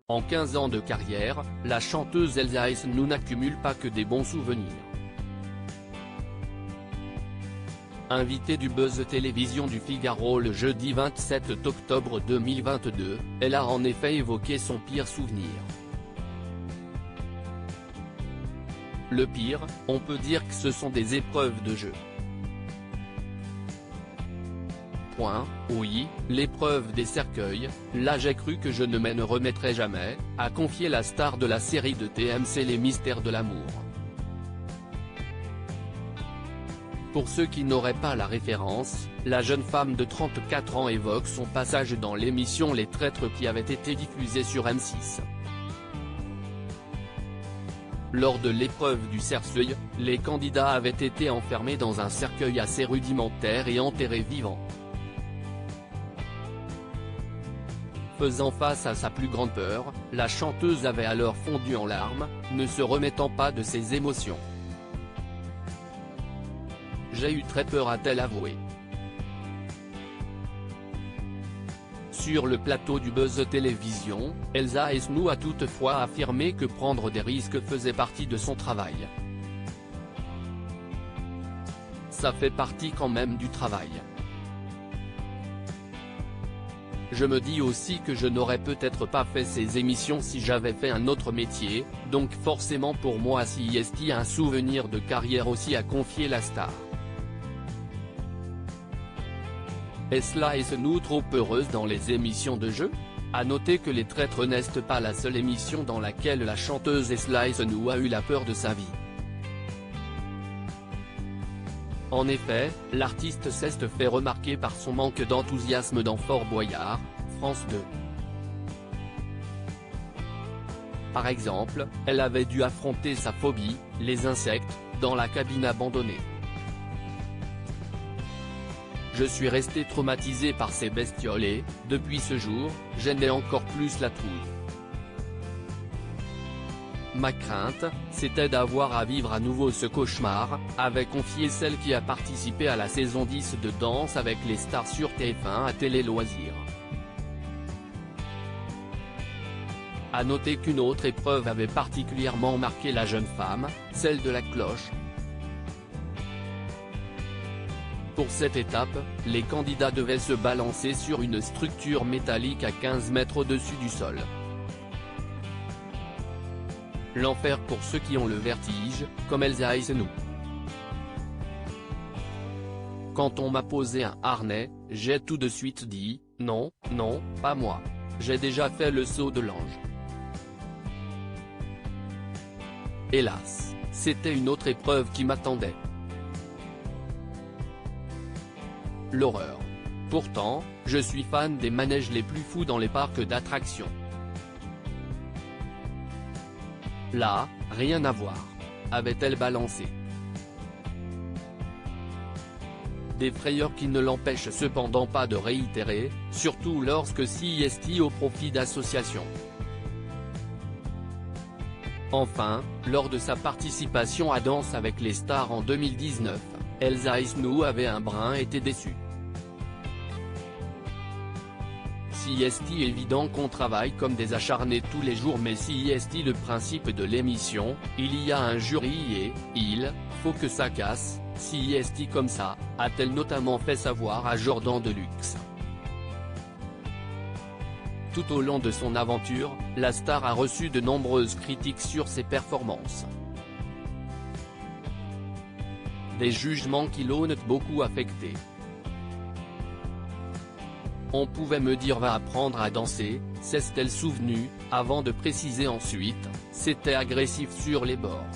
En 15 ans de carrière, la chanteuse Elsa Esnou n'accumule pas que des bons souvenirs. Invitée du Buzz Télévision du Figaro le jeudi 27 octobre 2022, elle a en effet évoqué son pire souvenir. Le pire, on peut dire que ce sont des épreuves de jeu. Oui, l'épreuve des cercueils, là j'ai cru que je ne me remettrai jamais, a confié la star de la série de TMC Les Mystères de l'amour. Pour ceux qui n'auraient pas la référence, la jeune femme de 34 ans évoque son passage dans l'émission Les Traîtres qui avait été diffusée sur M6. Lors de l'épreuve du cercueil, les candidats avaient été enfermés dans un cercueil assez rudimentaire et enterrés vivants. Faisant face à sa plus grande peur, la chanteuse avait alors fondu en larmes, ne se remettant pas de ses émotions. « J'ai eu très peur », a-t-elle avoué. Sur le plateau du Buzz Télévision, Elsa Esnou a toutefois affirmé que prendre des risques faisait partie de son travail. Ça fait partie quand même du travail. Je me dis aussi que je n'aurais peut-être pas fait ces émissions si j'avais fait un autre métier, donc forcément pour moi CIST a un souvenir de carrière aussi, a confié la star. Elsa Esnou trop heureuse dans les émissions de jeu? À noter que Les Traîtres n'est pas la seule émission dans laquelle la chanteuse Elsa Esnou a eu la peur de sa vie. En effet, l'artiste s'est fait remarquer par son manque d'enthousiasme dans Fort Boyard, France 2. Par exemple, elle avait dû affronter sa phobie, les insectes, dans la cabine abandonnée. Je suis resté traumatisé par ces bestioles et, depuis ce jour, j'en ai encore plus la trouille. Ma crainte, c'était d'avoir à vivre à nouveau ce cauchemar, avait confié celle qui a participé à la saison 10 de Danse avec les stars sur TF1 à Télé Loisirs. À noter qu'une autre épreuve avait particulièrement marqué la jeune femme, celle de la cloche. Pour cette étape, les candidats devaient se balancer sur une structure métallique à 15 mètres au-dessus du sol. L'enfer pour ceux qui ont le vertige, comme Elsa Esnou. Quand on m'a posé un harnais, j'ai tout de suite dit, non, non, pas moi. J'ai déjà fait le saut de l'ange. Hélas, c'était une autre épreuve qui m'attendait. L'horreur. Pourtant, je suis fan des manèges les plus fous dans les parcs d'attractions. Là, rien à voir. Avait-elle balancé. Des frayeurs qui ne l'empêchent cependant pas de réitérer, surtout lorsque CIST au profit d'associations. Enfin, lors de sa participation à Danse avec les stars en 2019, Elsa Esnou avait un brin été déçue. CIST évident qu'on travaille comme des acharnés tous les jours, mais CIST le principe de l'émission, il y a un jury et, faut que ça casse, CIST comme ça, a-t-elle notamment fait savoir à Jordan Deluxe. Tout au long de son aventure, la star a reçu de nombreuses critiques sur ses performances. Des jugements qui l'ont beaucoup affecté. On pouvait me dire va apprendre à danser, s'est-elle souvenue, avant de préciser ensuite, c'était agressif sur les bords.